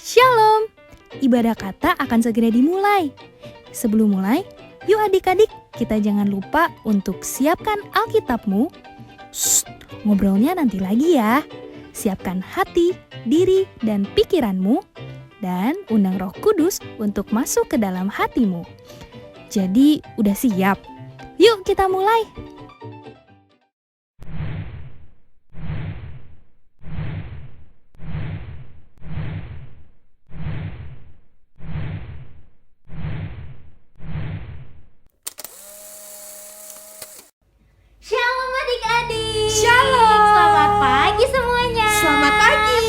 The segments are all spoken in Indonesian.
Shalom! Ibadah kata akan segera dimulai. Sebelum mulai, yuk adik-adik, kita jangan lupa untuk siapkan Alkitabmu. Ngobrolnya nanti lagi ya. Siapkan hati, diri, dan pikiranmu. Dan undang Roh Kudus untuk masuk ke dalam hatimu. Jadi, udah siap? Yuk kita mulai! Shalom adik-adik. Shalom. Selamat pagi semuanya. Selamat pagi.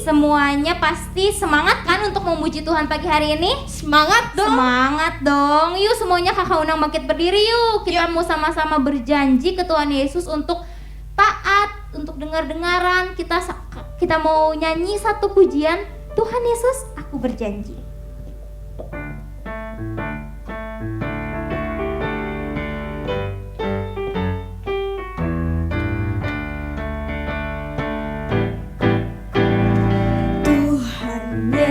Semuanya pasti semangat kan untuk memuji Tuhan pagi hari ini? Semangat dong. Semangat dong. Yuk semuanya Kakak undang bangkit berdiri yuk. Kita mau sama-sama berjanji ke Tuhan Yesus untuk taat, untuk dengar-dengaran. Kita mau nyanyi satu pujian. Tuhan Yesus, aku berjanji.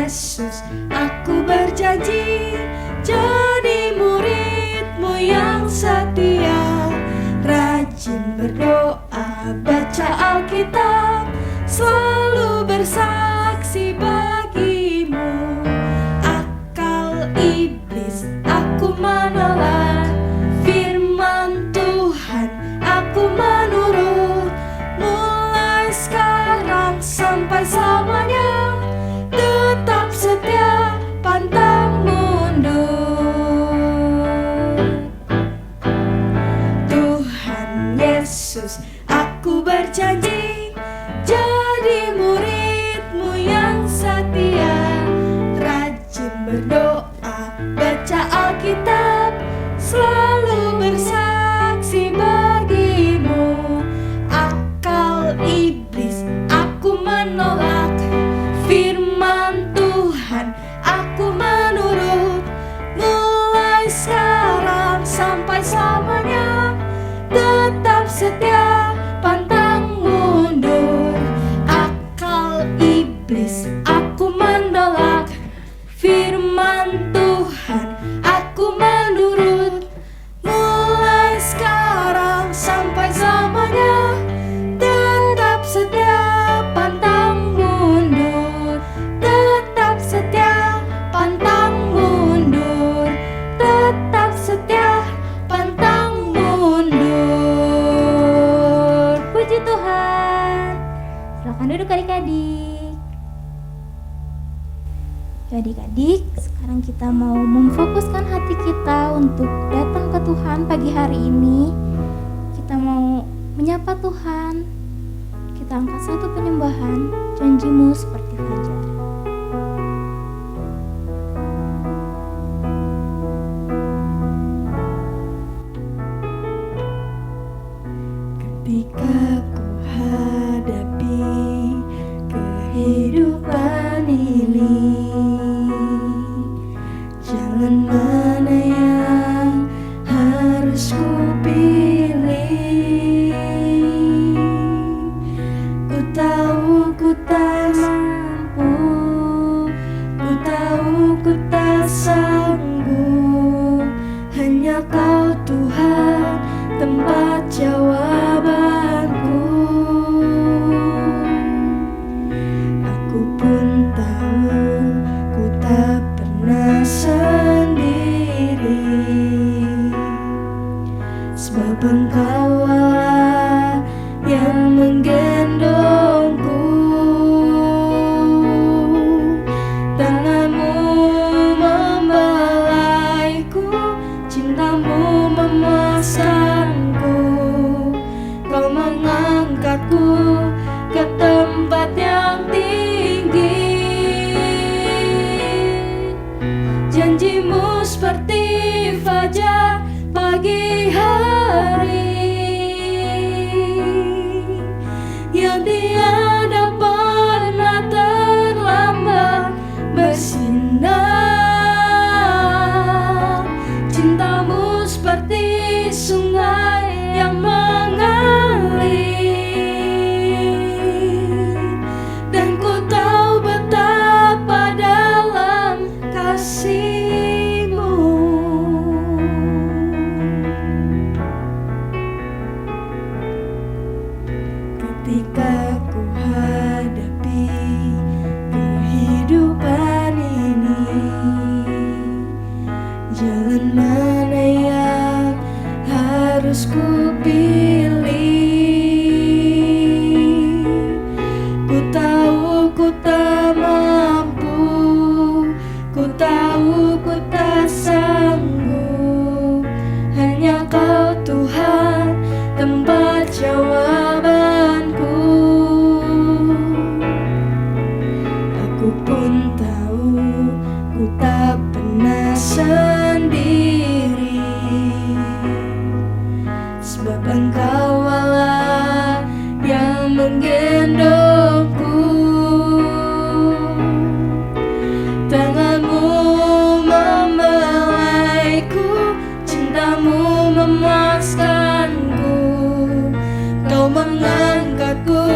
Yesus, aku berjanji jadi murid-Mu yang setia, rajin berdoa, baca Alkitab, selalu bersaksi bagimu. Akal iblis aku menolak, firman Tuhan aku menurut, mulai sekarang sampai selamanya. Tetap setia, pantang mundur. Tuhan Yesus, aku berjanji jadi murid-Mu yang setia, rajin berdoa, baca Alkitab, selalu bersaksi bagimu. Akal iblis aku menolak, firman Tuhan aku menurut, mulai sekarang sampai selamanya. Tetap setia, pantang mundur. Akal iblis aku menolak, firman Tuhan aku menurut, mulai sekarang sampai selamanya. Tetap setia, pantang mundur. Tetap setia, pantang mundur. Tetap setia, pantang mundur. Puji Tuhan. Silakan duduk adik-adik. Ya adik-adik, sekarang kita mau memfokuskan hati kita untuk datang ke Tuhan pagi hari ini. Kita mau menyapa Tuhan. Kita angkat satu penyembahan, janji-Mu seperti fajar. Ketika ku hadapi kehidupan ini, jalan mana yang harus ku pilih? Ku tahu ku tak mampu, ku tahu ku tak sanggup. Hanya Kau Tuhan tempat jawabanku. Aku pun tahu ku tak pernah sendiri, sebab Engkau Allah yang menggendongku. Tangan-Mu membelaiku, cinta-Mu memasangku. Kau mengangkatku ke tempat yang tinggi. Janji-Mu seperti fajar pagi hari, yang tiada pernah terlambat bersinar. Cinta-Mu seperti sungai yang mengalir, dan ku tahu betapa mana yang harus ku pilih. Ku tahu ku tak mampu, ku tahu ku tak sanggup. Hanya Kau Tuhan tempat jawabanku. Aku pun tahu ku tak pernah sendiri, sebab Engkau Allah yang menggendongku. Tanganmu membelaiku, cintamu memuaskanku. Kau mengangkatku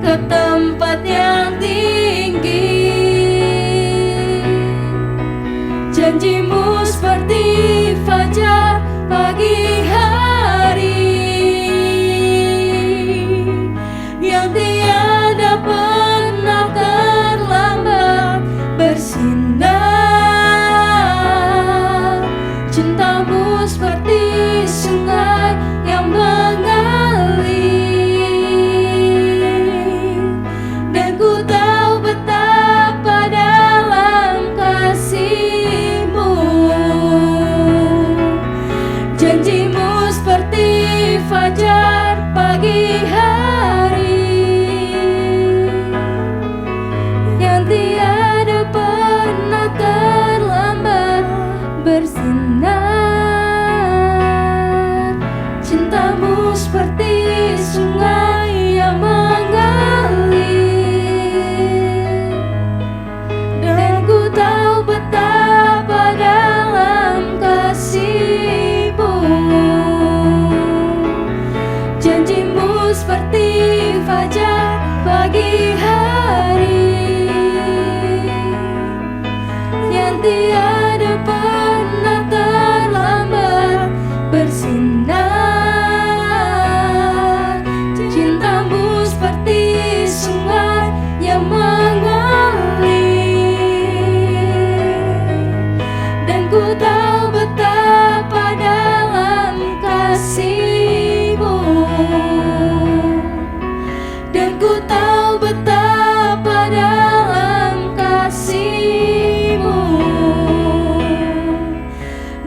ke tempat yang tinggi. Janjimu seperti fajar pagi hari, yang tiada pernah terlambat bersinar. Cintamu seperti sungai yang mengalir, dan ku tahu betapa dalam kasih-Mu. Janjimu seperti fajar pagi hari, yang tiada pernah terlambat bersinar. Cintamu seperti sungai yang mengalir, dan ku tahu betapa dalam kasih-Mu. Janjimu seperti fajar pagi hari, yang tiada pernah terlambat bersinar. Cintamu seperti sungai yang mengalir, dan ku tahu betapa dalam kasih-Mu, dan ku tahu betapa dalam kasih-Mu,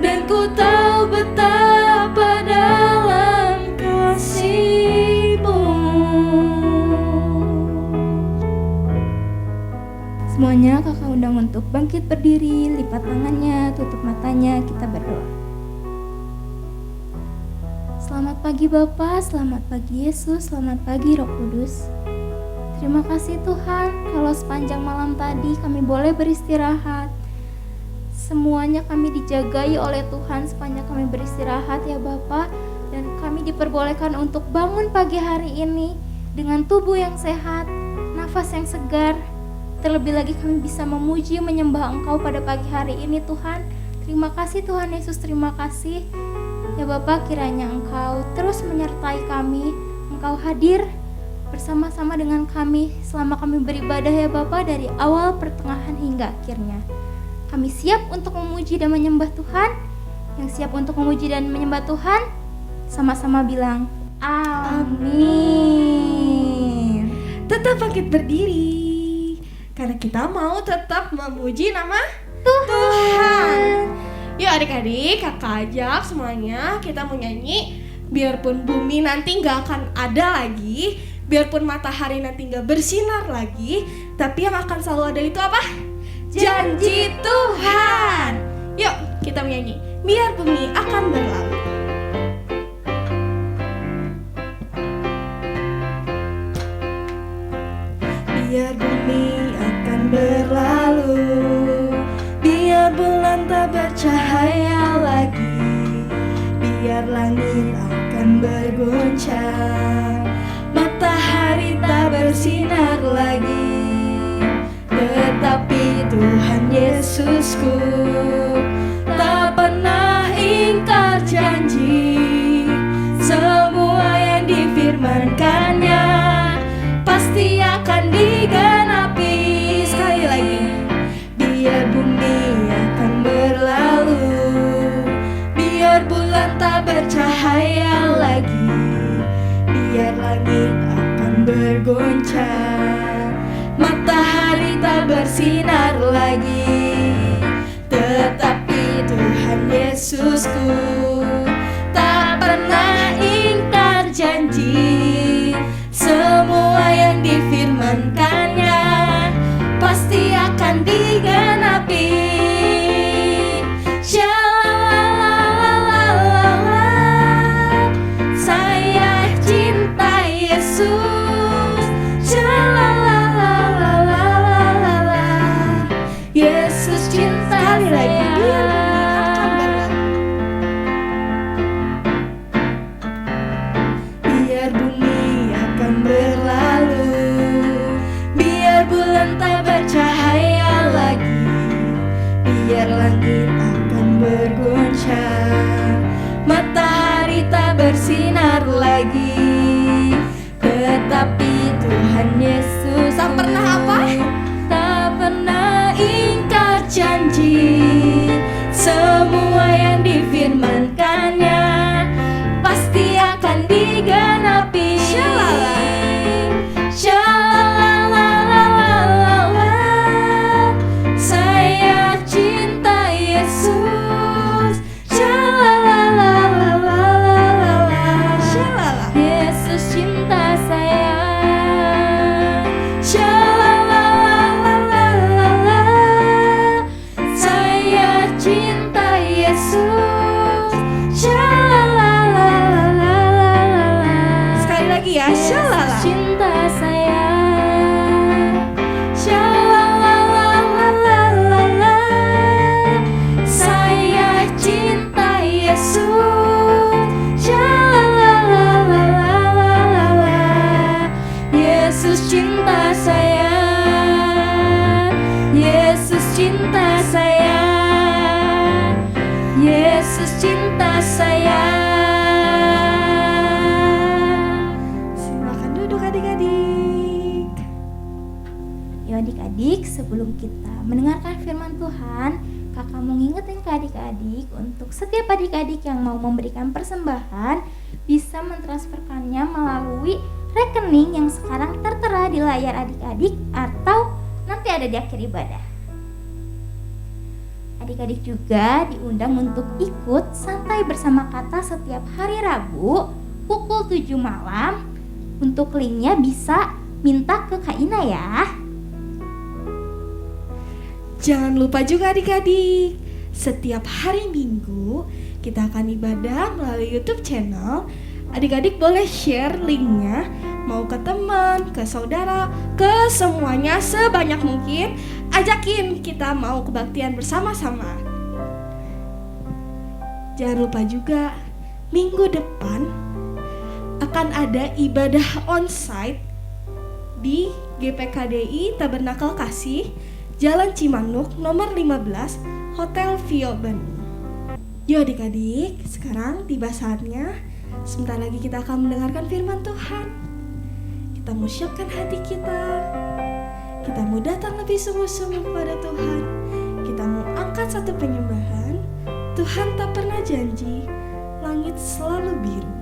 dan ku tahu betapa dalam kasih-Mu. Semuanya kakak undang untuk bangkit berdiri, lipat tangannya, tutup matanya, kita berdoa. Selamat pagi Bapa, selamat pagi Yesus, selamat pagi Roh Kudus. Terima kasih Tuhan, kalau sepanjang malam tadi kami boleh beristirahat. Semuanya kami dijagai oleh Tuhan sepanjang kami beristirahat ya Bapa, dan kami diperbolehkan untuk bangun pagi hari ini dengan tubuh yang sehat, nafas yang segar. Terlebih lagi kami bisa memuji, menyembah Engkau pada pagi hari ini Tuhan. Terima kasih Tuhan Yesus, terima kasih. Ya Bapa, kiranya Engkau terus menyertai kami, Engkau hadir bersama-sama dengan kami selama kami beribadah ya Bapa, dari awal, pertengahan hingga akhirnya. Kami siap untuk memuji dan menyembah Tuhan. Yang siap untuk memuji dan menyembah Tuhan, sama-sama bilang amin. Tetap bangkit berdiri, karena kita mau tetap memuji nama Tuhan. Yuk adik-adik, kakak ajak semuanya, kita mau nyanyi. Biarpun bumi nanti gak akan ada lagi, biarpun matahari nanti gak bersinar lagi, tapi yang akan selalu ada itu apa? Janji Tuhan. Yuk kita menyanyi, biar bumi akan berlalu. Biar bumi akan berlalu, biar bulan tak bercahaya lagi, biar langit akan bergoncang, matahari tak bersinar lagi, tetapi Tuhan Yesusku tak pernah ingkar janji. Semua yang difirmankannya pasti akan digenapi. Sekali lagi, biar bumi akan berlalu, Yesusku. Tak pernah ingkar janji, semua yang difirmankannya pasti akan digenapi. Shalala, saya cinta Yesus. Shalala, Yesus cinta sekali lagi. Biar bumi akan berlalu, biar bulan tak bercahaya lagi, biar langit akan berguncang, matahari tak bersinar lagi, tetapi Tuhan Yesus tak pernah apa? Tak pernah ingkar janji, semua yang difirmankannya pasti akan digenapi. Shalala, shalala, saya cinta Yesus. Shalala, shalala, Yesus cinta saya. Shalala, saya cinta Yesus. Shalala, sekali lagi ya, shalala, cinta saya. Shalala, saya cinta Yesus. Shalala, Yesus cinta saya. Yesus cinta saya. Yesus cinta saya. Silakan duduk adik-adik. Yuk adik-adik, sebelum kita mendengarkan firman Tuhan, kakak mau ngingetin ke adik-adik untuk setiap adik-adik yang mau memberikan persembahan bisa mentransferkannya melalui rekening yang sekarang tertera di layar adik-adik atau nanti ada di akhir ibadah. Adik-adik juga diundang untuk ikut santai bersama kata setiap hari Rabu pukul 7 malam. Untuk linknya bisa minta ke Kak Ina ya. Jangan lupa juga adik-adik, setiap hari Minggu kita akan ibadah melalui YouTube channel. Adik-adik boleh share linknya, mau ke teman, ke saudara, ke semuanya sebanyak mungkin. Ajakin kita mau kebaktian bersama-sama. Jangan lupa juga, minggu depan akan ada ibadah onsite di GPKDI Tabernakel Kasih, Jalan Cimanuk, nomor 15, Hotel Vio Bandung. Yuk adik-adik, sekarang tiba saatnya. Sebentar lagi kita akan mendengarkan firman Tuhan. Kita mau siapkan hati kita. Kita mau datang lebih sungguh-sungguh kepada Tuhan. Kita mau angkat satu penyembahan. Tuhan tak pernah janji, langit selalu biru.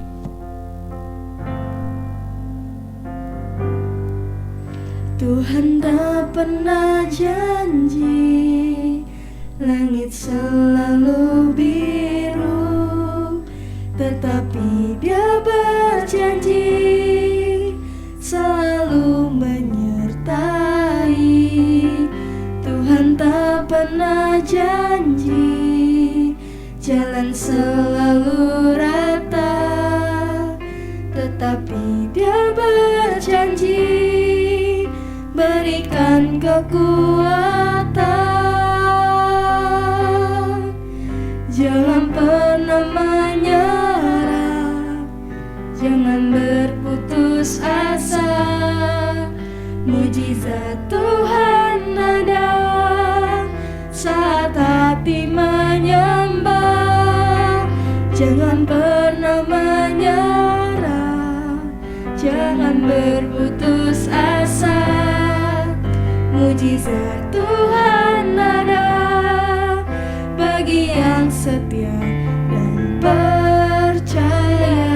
Tuhan tak pernah janji, langit selalu biru, tetapi Dia berjanji selalu menyertai. Tuhan tak pernah janji jalan selalu rata, tetapi Dia berjanji berikan kekuatan. Jangan pernah menyerah, jangan berputus asa. Mujizat Tuhan ada saat hati menyembah. Jangan pernah menyerah, jangan berputus asa. Mujizat Tuhan ada bagi yang setia dan percaya.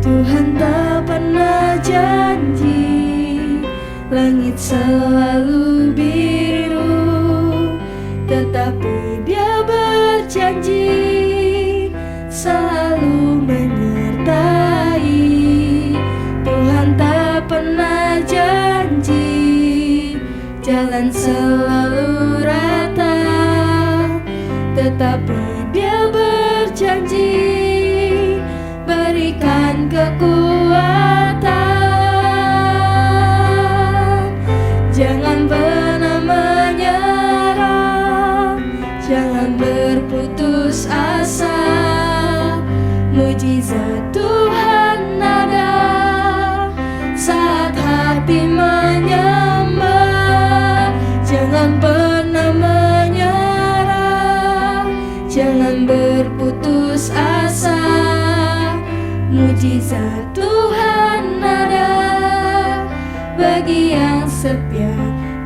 Tuhan tak pernah janji langit selalu biru, tetapi Dia berjanji selalu menyertai. Tuhan tak pernah janji jalan selalu rata, tetapi Dia berjanji berikan kekuatan. Jangan pernah menyerah, jangan berputus asa. Mujizat Tuhan ada saat hati menyembah. Jangan pernah menyerah, jangan berputus asa. Mujizat Tuhan ada bagi yang setia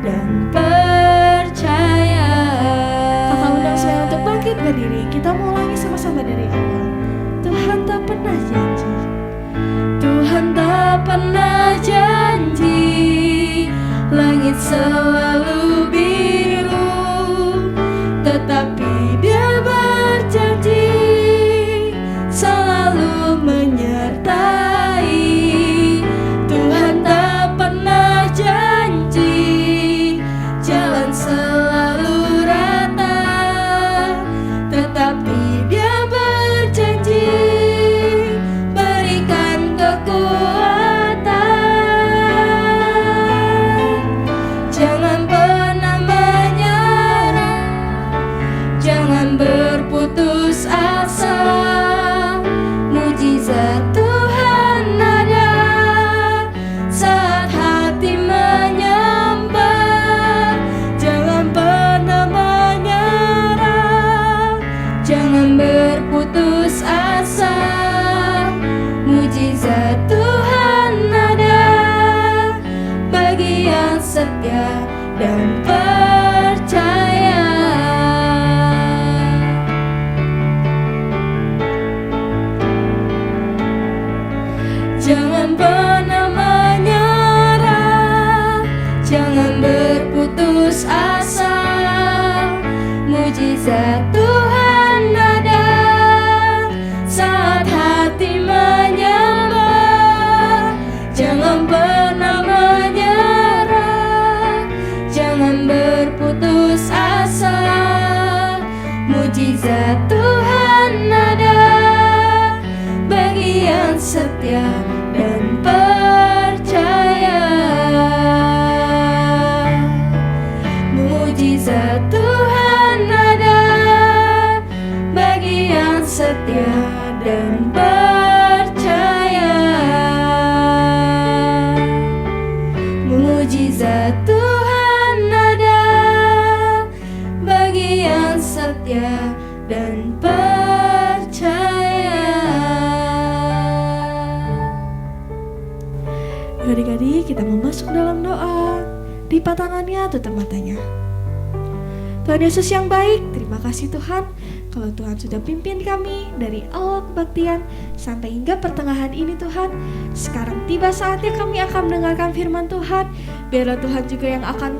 dan percaya. Kakak undang saya untuk bangkit berdiri. Kita mau ulangi sama-sama dari awal. Tuhan tak pernah janji, Tuhan tak pernah janji langit selalu biru, tetapi Dia berjanji selalu menyertai. Tuhan tak pernah janji jalan selalu rata, tetapi Dia berjanji berikan kekuatan. Jangan pernah menyerah, jangan berputus asa. Mujizat Tuhan ada saat hati menyembah. Jangan pernah menyerah, jangan berputus asa. Mujizat Tuhan ada bagi yang setia dan percaya. Jangan pernah menyerah, jangan berputus asa. Mujizat Tuhan ada saat hati menyembah. Jangan pernah menyerah, jangan berputus asa. Mujizat Tuhan ada bagi yang setia dan percaya. Mujizat Tuhan ada bagi yang setia dan percaya. Mujizat Tuhan ada bagi yang setia dan percaya. Adik-adik, kita mau masuk dalam doa. Lipat tangannya, tutup matanya. Tuhan Yesus yang baik, terima kasih Tuhan kalau Tuhan sudah pimpin kami dari awal kebaktian sampai hingga pertengahan ini Tuhan. Sekarang tiba saatnya kami akan mendengarkan firman Tuhan. Biarlah Tuhan juga yang akan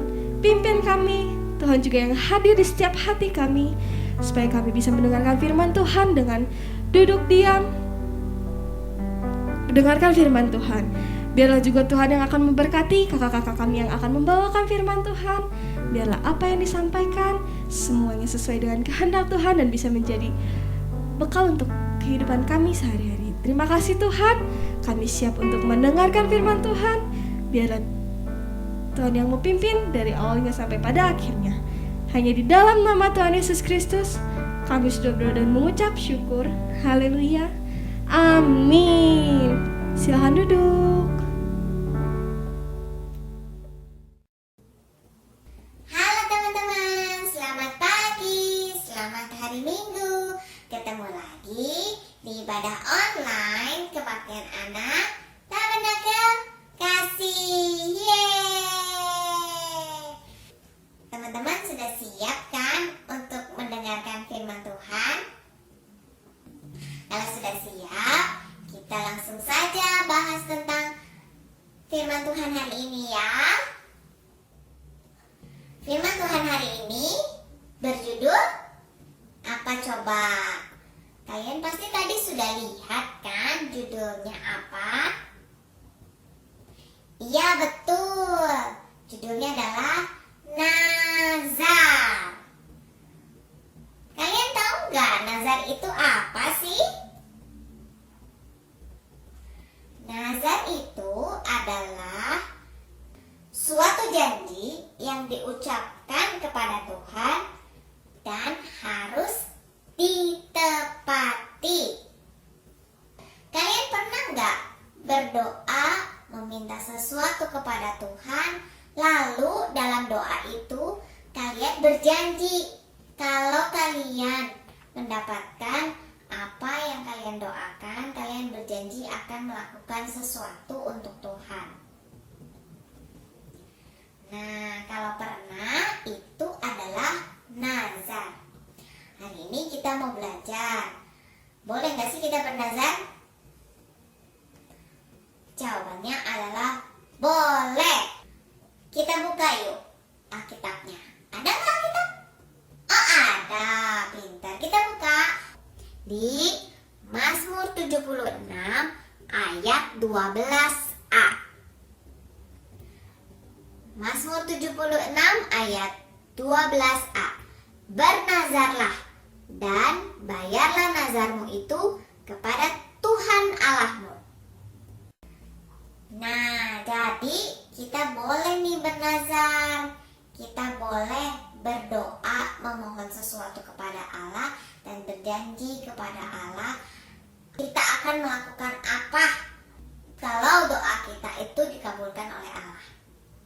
pimpin kami, Tuhan juga yang hadir di setiap hati kami, supaya kami bisa mendengarkan firman Tuhan dengan duduk diam, mendengarkan firman Tuhan. Biarlah juga Tuhan yang akan memberkati kakak-kakak kami yang akan membawakan firman Tuhan. Biarlah apa yang disampaikan semuanya sesuai dengan kehendak Tuhan dan bisa menjadi bekal untuk kehidupan kami sehari-hari. Terima kasih Tuhan, kami siap untuk mendengarkan firman Tuhan. Biarlah Tuhan yang memimpin dari awalnya sampai pada akhirnya. Hanya di dalam nama Tuhan Yesus Kristus kami sudah berdoa dan mengucap syukur. Haleluya. Amin. Silahkan duduk. Halo teman-teman, selamat pagi, selamat hari Minggu. Ketemu lagi di ibadah online kebaktian anak Tabernakel Kasih. Yeay! Teman-teman sudah siap kan untuk mendengarkan firman Tuhan? Kalau sudah siap, kita langsung saja bahas tentang firman Tuhan hari ini ya. Firman Tuhan hari ini berjudul apa coba? Kalian pasti tadi sudah lihat kan judulnya apa? Iya betul, judulnya adalah Nazar. Kalian tahu nggak nazar itu apa sih? Nazar itu adalah suatu janji yang diucapkan kepada Tuhan dan harus ditepati. Kalian pernah nggak berdoa meminta sesuatu kepada Tuhan, lalu dalam doa itu kalian berjanji kalau kalian mendapatkan apa yang kalian doakan, kalian berjanji akan melakukan sesuatu untuk Tuhan. Nah, kalau pernah itu adalah nazar. Hari ini kita mau belajar. Boleh nggak sih kita bernazar? Jawabannya adalah boleh. Kita buka yuk Alkitabnya. Ada nggak Alkitab? Oh ada, pintar. Kita buka di Mazmur 76 ayat 12a. Mazmur 76 ayat 12a. Bernazarlah dan bayarlah nazarmu itu kepada Tuhan Allahmu. Nah, jadi kita boleh nih bernazar. Kita boleh berdoa memohon sesuatu kepada Allah dan berjanji kepada Allah kita akan melakukan apa kalau doa kita itu dikabulkan oleh Allah.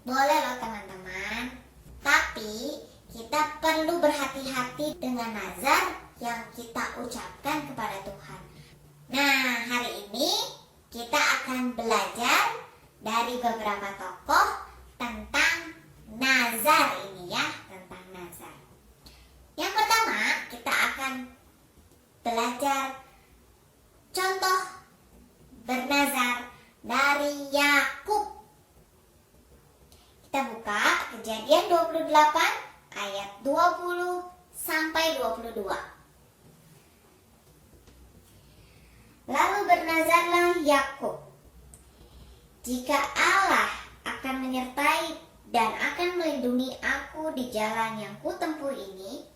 Boleh loh teman-teman. Tapi kita perlu berhati-hati dengan nazar yang kita ucapkan kepada Tuhan. Nah, hari ini kita akan belajar dari beberapa tokoh tentang nazar ini ya, tentang nazar. Yang pertama, kita akan belajar contoh bernazar dari Yakub. Kita buka Kejadian 28 ayat 20 sampai 22. Lalu bernazarlah Yakub, jika Allah akan menyertai dan akan melindungi aku di jalan yang kutempuh ini,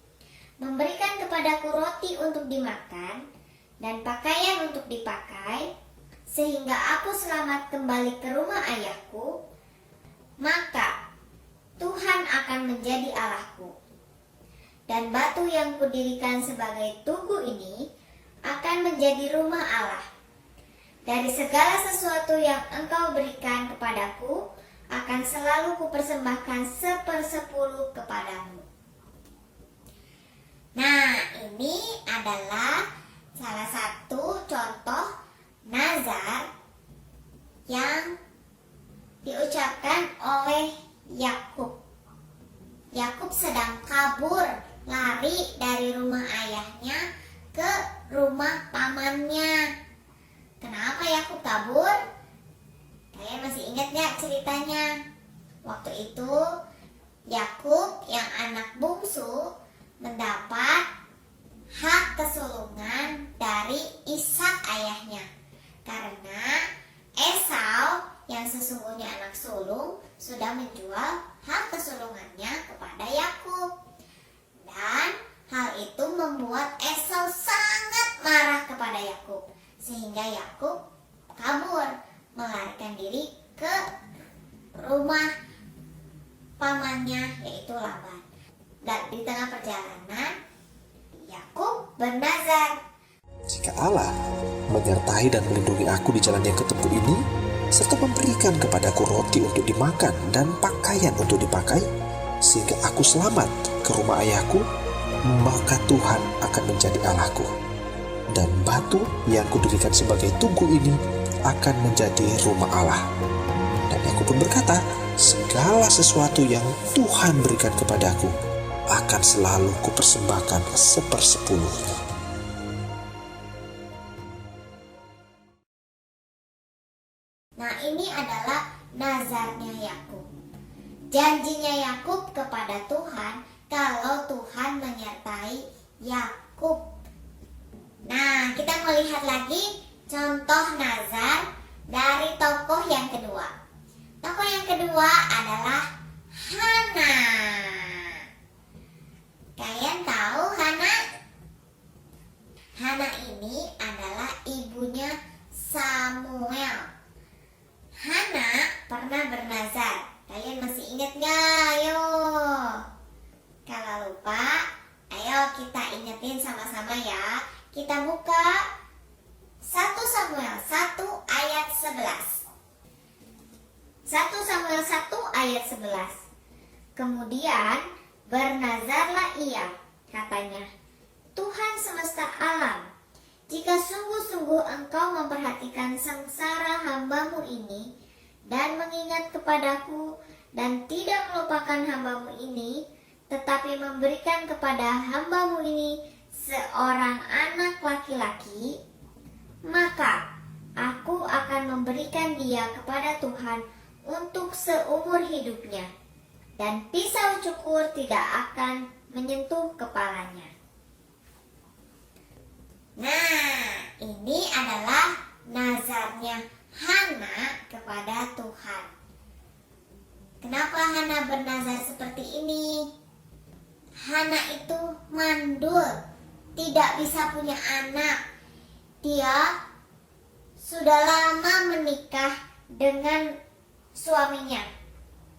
memberikan kepadaku roti untuk dimakan dan pakaian untuk dipakai, sehingga aku selamat kembali ke rumah ayahku, maka Tuhan akan menjadi Allahku. Dan batu yang kudirikan sebagai tugu ini akan menjadi rumah Allah. Dari segala sesuatu yang engkau berikan kepadaku, akan selalu kupersembahkan 1/10 kepadamu. Nah, ini adalah salah satu contoh nazar yang diucapkan oleh Yakub. Yakub sedang kabur, lari dari rumah ayahnya ke rumah pamannya. Kenapa Yakub kabur? Kalian masih ingat nggak ceritanya? Waktu itu Yakub yang anak bungsu mendapat hak kesulungan dari Ishak ayahnya, karena Esau yang sesungguhnya anak sulung sudah menjual hak kesulungannya kepada Yakub. Dan hal itu membuat Esau sangat marah kepada Yakub, sehingga Yakub kabur, melarikan diri ke rumah pamannya yaitu Laban. Dan di tengah perjalanan Yakub bernazar, jika Allah menyertai dan melindungi aku di jalan yang kutempuh ini, serta memberikan kepadaku roti untuk dimakan dan pakaian untuk dipakai, sehingga aku selamat ke rumah ayahku, maka Tuhan akan menjadi Allahku. Dan batu yang kudirikan sebagai tugu ini akan menjadi rumah Allah. Dan aku pun berkata, segala sesuatu yang Tuhan berikan kepadaku akan selalu kupersembahkan 1/10. Nah, ini adalah nazarnya Yakub. Janjinya Yakub kepada kepada Tuhan kalau Tuhan menyertai Yakub. Nah, kita melihat lagi contoh nazar dari tokoh yang kedua. Tokoh yang kedua adalah Hana. Kalian tahu Hana? Hana ini adalah ibunya Samuel. Hana pernah bernazar. Kalian masih ingat gak? Ayo. Kalau lupa, ayo kita ingetin sama-sama ya. Kita buka 1 Samuel 1 ayat 11. 1 Samuel 1 ayat 11. Kemudian bernazarlah ia, katanya, Tuhan semesta alam, jika sungguh-sungguh engkau memperhatikan sengsara hambamu ini dan mengingat kepadaku dan tidak melupakan hambamu ini, tetapi memberikan kepada hambamu ini seorang anak laki-laki, maka aku akan memberikan dia kepada Tuhan untuk seumur hidupnya, dan pisau cukur tidak akan menyentuh kepalanya. Nah, ini adalah nazarnya Hana kepada Tuhan. Kenapa Hana bernazar seperti ini? Hana itu mandul, tidak bisa punya anak. Dia sudah lama menikah dengan suaminya,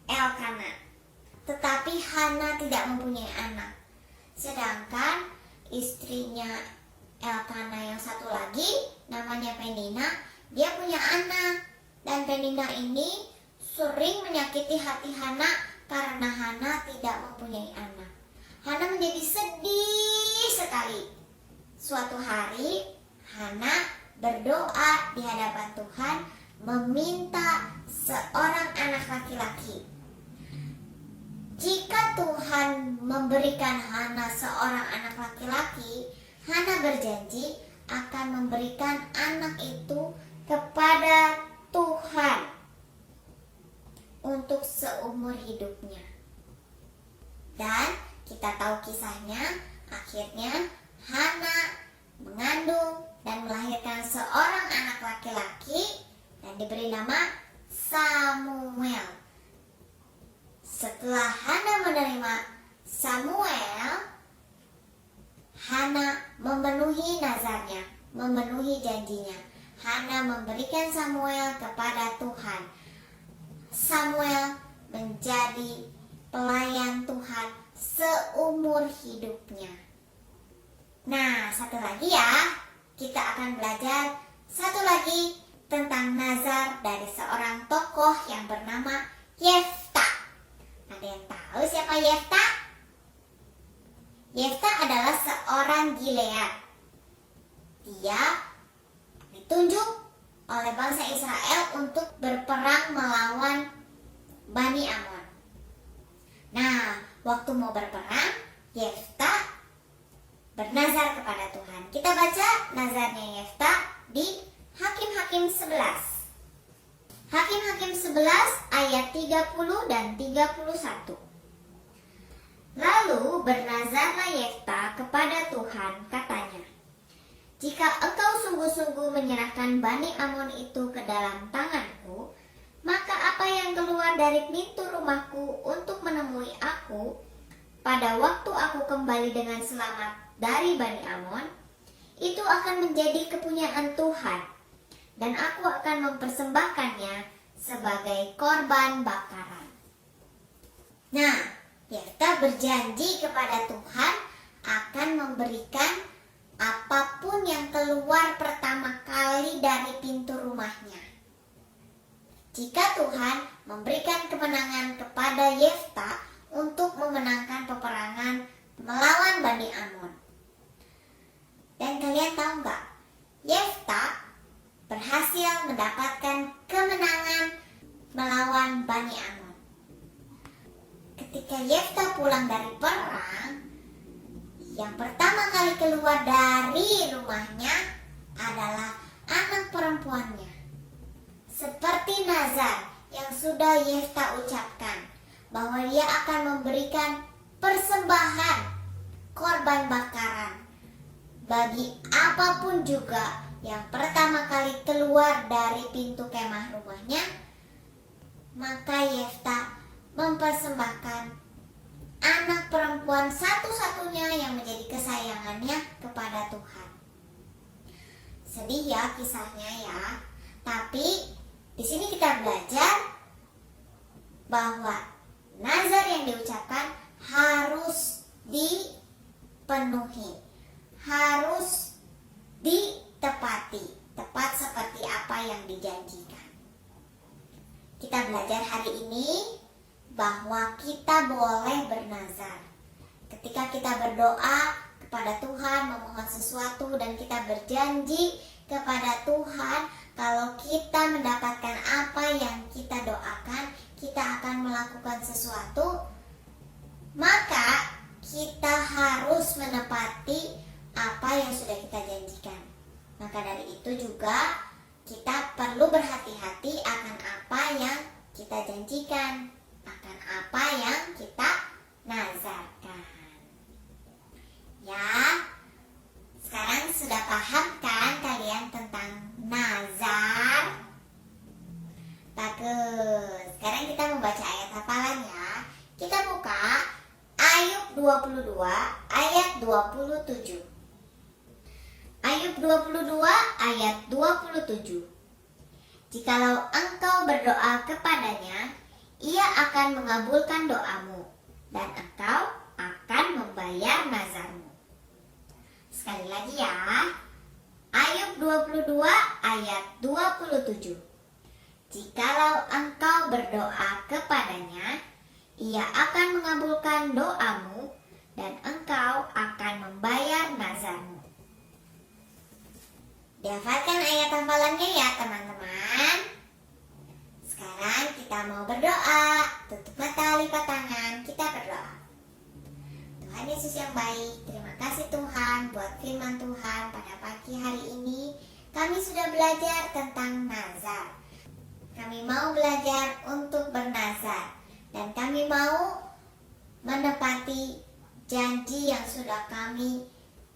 Elkana. Tetapi Hana tidak mempunyai anak. Sedangkan istrinya Elkana yang satu lagi, namanya Penina, dia punya anak. Dan Penina ini sering menyakiti hati Hana karena Hana tidak mempunyai anak. Hana menjadi sedih sekali. Suatu hari Hana berdoa di hadapan Tuhan meminta seorang anak laki-laki. Jika Tuhan memberikan Hana seorang anak laki-laki, Hana berjanji akan memberikan anak itu kepada Tuhan untuk seumur hidupnya. Dan kita tahu kisahnya, akhirnya Hana mengandung dan melahirkan seorang anak laki-laki dan diberi nama Samuel. Setelah Hana menerima Samuel, Hana memenuhi nazarnya, memenuhi janjinya. Hana memberikan Samuel kepada Tuhan. Samuel menjadi pelayan Tuhan seumur hidupnya. Nah, satu lagi ya, kita akan belajar satu lagi tentang nazar dari seorang tokoh yang bernama Yefta. Ada yang tahu siapa Yefta? Yefta adalah seorang Gilead. Dia ditunjuk oleh bangsa Israel untuk berperang melawan Bani Amon. Nah, waktu mau berperang, Yefta bernazar kepada Tuhan. Kita baca nazarnya Yefta di Hakim-Hakim 11. Hakim-Hakim 11 ayat 30 dan 31. Lalu bernazarlah Yefta kepada Tuhan, katanya, jika engkau sungguh-sungguh menyerahkan Bani Amon itu ke dalam tanganku, maka apa yang keluar dari pintu rumahku untuk menemui aku pada waktu aku kembali dengan selamat dari Bani Amon, itu akan menjadi kepunyaan Tuhan, dan aku akan mempersembahkannya sebagai korban bakaran. Nah, Yefta berjanji kepada Tuhan akan memberikan apapun yang keluar pertama kali dari pintu rumahnya. Jika Tuhan memberikan kemenangan kepada Yefta untuk memenangkan peperangan melawan Bani Amon. Dan kalian tahu nggak? Yefta berhasil mendapatkan kemenangan melawan Bani Amon. Ketika Yefta pulang dari perang, yang pertama kali keluar dari rumahnya adalah anak perempuannya. Seperti nazar yang sudah Yefta ucapkan, bahwa dia akan memberikan persembahan korban bakaran bagi apapun juga yang pertama kali keluar dari pintu kemah rumahnya. Maka Yefta mempersembahkan anak perempuan satu-satunya yang menjadi kesayangannya kepada Tuhan. Sedih ya kisahnya ya. Tapi di sini kita belajar bahwa nazar yang diucapkan harus dipenuhi, harus ditepati, tepat seperti apa yang dijanjikan. Kita belajar hari ini bahwa kita boleh bernazar. Ketika kita berdoa kepada Tuhan, memohon sesuatu dan kita berjanji kepada Tuhan, kalau kita mendapatkan apa yang kita doakan, kita akan melakukan sesuatu, maka kita harus menepati apa yang sudah kita janjikan. Maka dari itu juga kita perlu berhati-hati akan apa yang kita janjikan, akan apa yang kita nazarkan. Ya, sekarang sudah paham kan kalian tentang nazar? Bagus. Sekarang kita membaca ayat hafalan ya. Kita buka Ayub 22 ayat 27. Ayub 22 ayat 27. Jikalau engkau berdoa kepadanya, ia akan mengabulkan doamu dan engkau akan membayar nazarmu. Sekali lagi ya. Ayub 22 ayat 27. Jikalau engkau berdoa kepadanya, ia akan mengabulkan doamu dan engkau akan membayar nazarmu. Dihafalkan ayat hafalannya ya teman-teman. Sekarang kita mau berdoa. Tutup mata, lipat tangan, kita berdoa. Tuhan Yesus yang baik, terima kasih Tuhan buat firman Tuhan pada pagi hari ini. Kami sudah belajar tentang nazar. Kami mau belajar untuk bernazar. Dan kami mau menepati janji yang sudah kami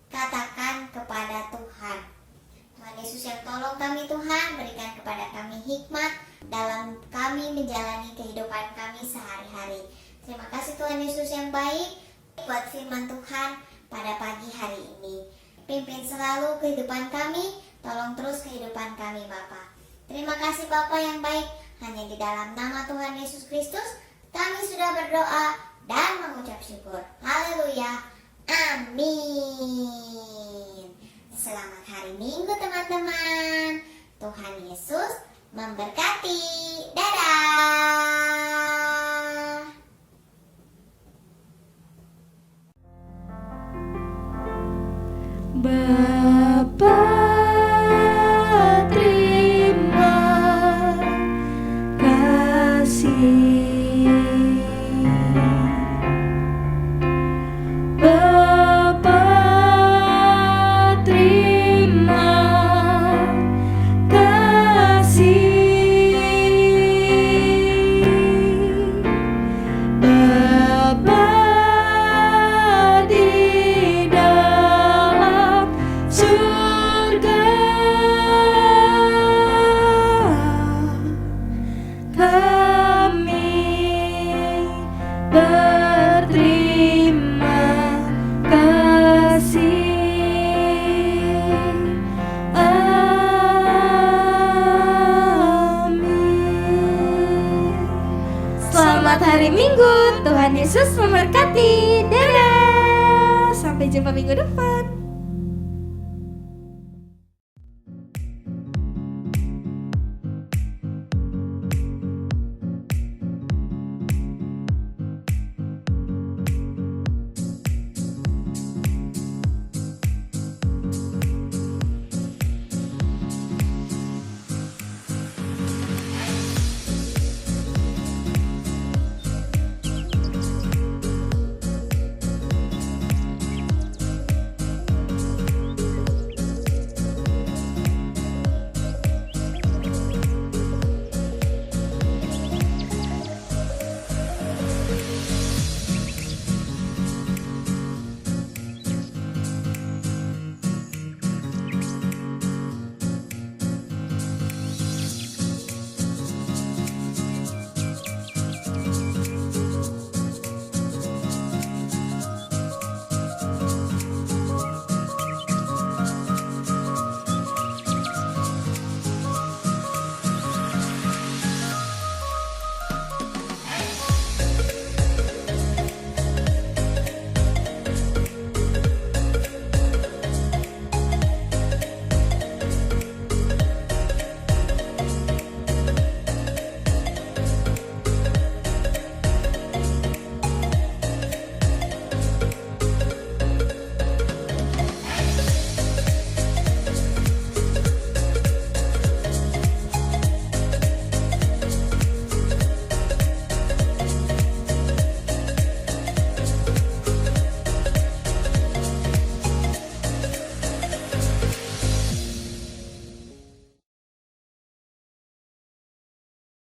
katakan kepada Tuhan. Tuhan Yesus yang tolong kami Tuhan, berikan kepada kami hikmat dalam kami menjalani kehidupan kami sehari-hari. Terima kasih Tuhan Yesus yang baik buat firman Tuhan pada pagi hari ini. Pimpin selalu kehidupan kami, tolong terus kehidupan kami Bapa. Terima kasih Bapa yang baik, hanya di dalam nama Tuhan Yesus Kristus kami sudah berdoa dan mengucap syukur. Haleluya. Amin. Selamat hari Minggu teman-teman. Tuhan Yesus memberkati. Dadah. Bapa, terima kasih. Bapa, terima kasih. Bapa di dalam surga, kami berterima kasih. Amin. Selamat hari Minggu, Tuhan Yesus memberkati. Dadah, sampai jumpa minggu depan.